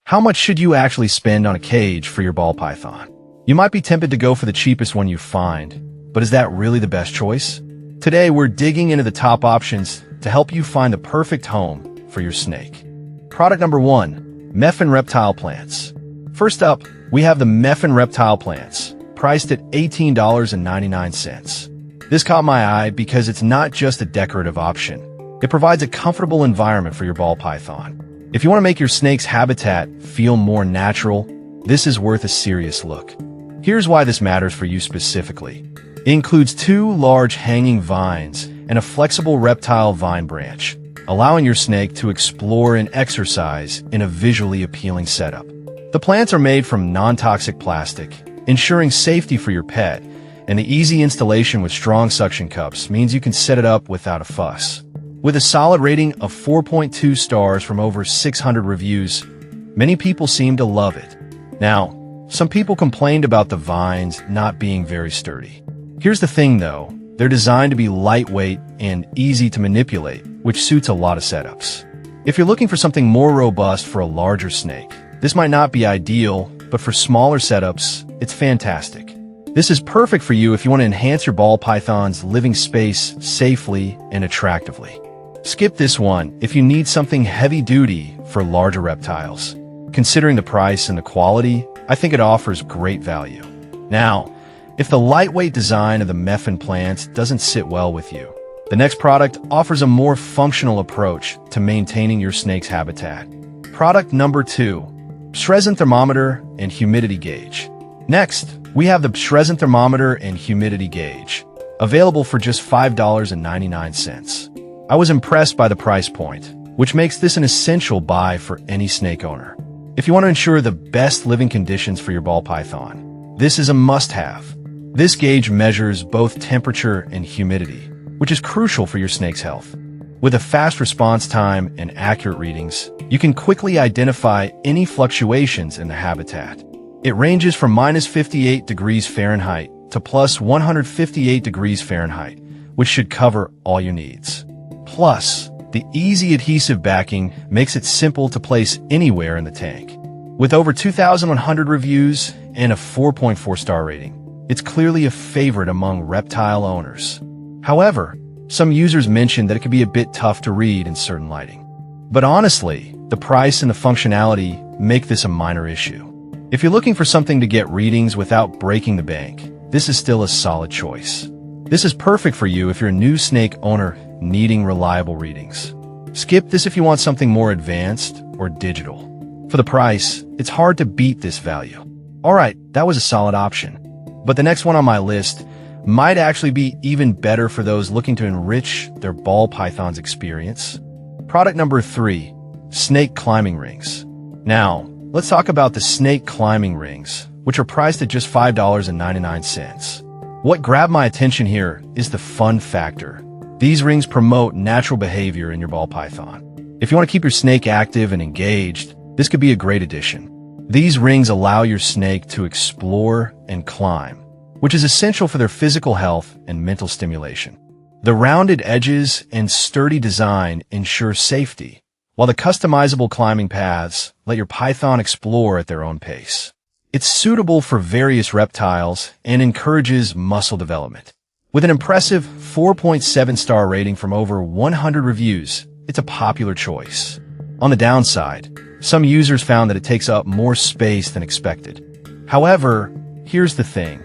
How much should you actually spend on a cage for your ball python? You might be tempted to go for the cheapest one you find, but is that really the best choice? Today, we're digging into the top options to help you find the perfect home for your snake. Product number 1, Meffin reptile plants. First up, we have the Meffin reptile plants, priced at $18.99. This caught my eye because it's not just a decorative option. It provides a comfortable environment for your ball python. If you want to make your snake's habitat feel more natural, this is worth a serious look. Here's why this matters for you specifically. It includes 2 large hanging vines and a flexible reptile vine branch, allowing your snake to explore and exercise in a visually appealing setup. The plants are made from non-toxic plastic, ensuring safety for your pet, and the easy installation with strong suction cups means you can set it up without a fuss. With a solid rating of 4.2 stars from over 600 reviews, many people seem to love it. Now, some people complained about the vines not being very sturdy. Here's the thing though, they're designed to be lightweight and easy to manipulate, which suits a lot of setups. If you're looking for something more robust for a larger snake, this might not be ideal, but for smaller setups, it's fantastic. This is perfect for you if you want to enhance your ball python's living space safely and attractively. Skip this one if you need something heavy-duty for larger reptiles. Considering the price and the quality, I think it offers great value. Now, if the lightweight design of the Meffin plants doesn't sit well with you, the next product offers a more functional approach to maintaining your snake's habitat. Product number 2, Shrezin thermometer and humidity gauge. Next, we have the Shrezin thermometer and humidity gauge, available for just $5.99. I was impressed by the price point, which makes this an essential buy for any snake owner. If you want to ensure the best living conditions for your ball python, this is a must-have. This gauge measures both temperature and humidity, which is crucial for your snake's health. With a fast response time and accurate readings, you can quickly identify any fluctuations in the habitat. It ranges from -58 degrees Fahrenheit to +158 degrees Fahrenheit, which should cover all your needs. Plus, the easy adhesive backing makes it simple to place anywhere in the tank. With over 2,100 reviews and a 4.4-star rating, it's clearly a favorite among reptile owners. However, some users mentioned that it can be a bit tough to read in certain lighting. But honestly, the price and the functionality make this a minor issue. If you're looking for something to get readings without breaking the bank, this is still a solid choice. This is perfect for you if you're a new snake owner needing reliable readings. Skip this if you want something more advanced or digital. For the price, it's hard to beat this value. Alright, that was a solid option. But the next one on my list might actually be even better for those looking to enrich their ball python's experience. Product number 3, snake climbing rings. Now, let's talk about the snake climbing rings, which are priced at just $5.99. What grabbed my attention here is the fun factor. These rings promote natural behavior in your ball python. If you want to keep your snake active and engaged, this could be a great addition. These rings allow your snake to explore and climb, which is essential for their physical health and mental stimulation. The rounded edges and sturdy design ensure safety, while the customizable climbing paths let your python explore at their own pace. It's suitable for various reptiles and encourages muscle development. With an impressive 4.7-star rating from over 100 reviews, it's a popular choice. On the downside, some users found that it takes up more space than expected. However, here's the thing.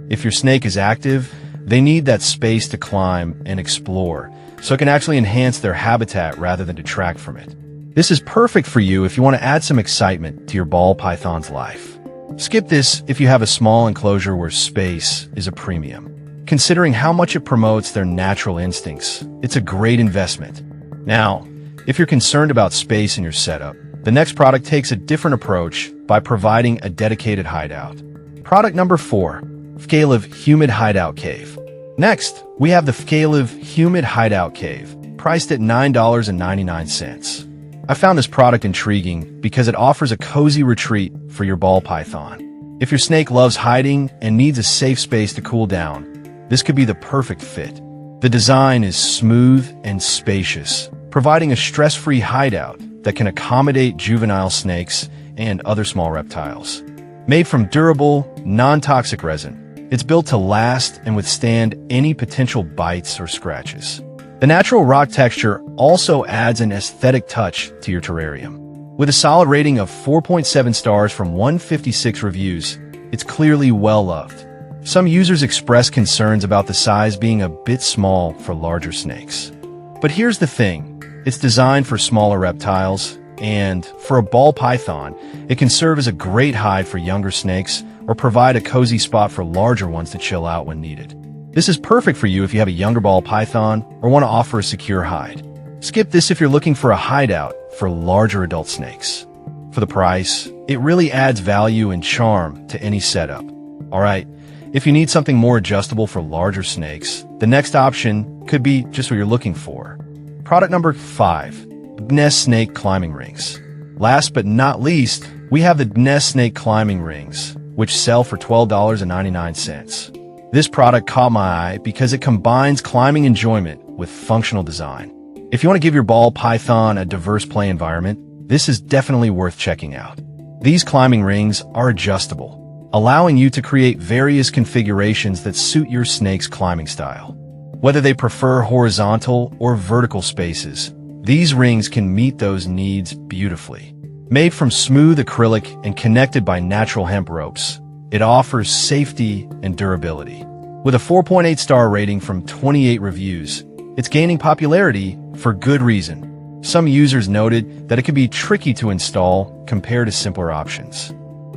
If your snake is active, they need that space to climb and explore, so it can actually enhance their habitat rather than detract from it. This is perfect for you if you want to add some excitement to your ball python's life. Skip this if you have a small enclosure where space is a premium. Considering how much it promotes their natural instincts, it's a great investment. Now, if you're concerned about space in your setup, the next product takes a different approach by providing a dedicated hideout. Product number 4, Fkaliv Humid Hideout Cave. Next, we have the Fkaliv Humid Hideout Cave, priced at $9.99. I found this product intriguing because it offers a cozy retreat for your ball python. If your snake loves hiding and needs a safe space to cool down, this could be the perfect fit. The design is smooth and spacious, providing a stress-free hideout that can accommodate juvenile snakes and other small reptiles. Made from durable, non-toxic resin, it's built to last and withstand any potential bites or scratches. The natural rock texture also adds an aesthetic touch to your terrarium. With a solid rating of 4.7 stars from 156 reviews, it's clearly well-loved. Some users express concerns about the size being a bit small for larger snakes. But here's the thing, it's designed for smaller reptiles, and for a ball python, it can serve as a great hide for younger snakes or provide a cozy spot for larger ones to chill out when needed. This is perfect for you if you have a younger ball python or want to offer a secure hide. Skip this if you're looking for a hideout for larger adult snakes. For the price, it really adds value and charm to any setup. Alright, if you need something more adjustable for larger snakes, the next option could be just what you're looking for. Product number 5. Nest Snake Climbing Rings. Last but not least, we have the Nest Snake Climbing Rings, which sell for $12.99. This product caught my eye because it combines climbing enjoyment with functional design. If you want to give your ball python a diverse play environment, this is definitely worth checking out. These climbing rings are adjustable, allowing you to create various configurations that suit your snake's climbing style. Whether they prefer horizontal or vertical spaces, these rings can meet those needs beautifully. Made from smooth acrylic and connected by natural hemp ropes, it offers safety and durability. With a 4.8 star rating from 28 reviews, it's gaining popularity for good reason. Some users noted that it can be tricky to install compared to simpler options.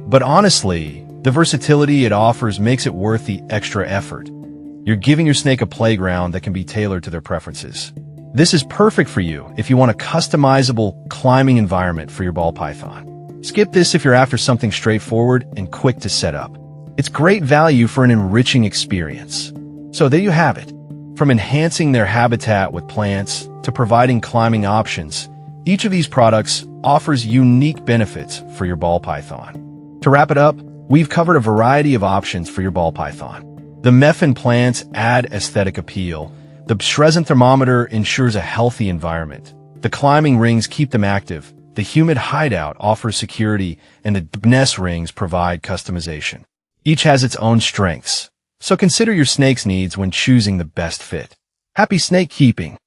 But honestly, the versatility it offers makes it worth the extra effort. You're giving your snake a playground that can be tailored to their preferences. This is perfect for you if you want a customizable climbing environment for your ball python. Skip this if you're after something straightforward and quick to set up. It's great value for an enriching experience. So there you have it. From enhancing their habitat with plants to providing climbing options, each of these products offers unique benefits for your ball python. To wrap it up, we've covered a variety of options for your ball python. The Mephin plants add aesthetic appeal. The Shrezin thermometer ensures a healthy environment. The climbing rings keep them active. The humid hideout offers security, and the Nest rings provide customization. Each has its own strengths, so consider your snake's needs when choosing the best fit. Happy snake keeping!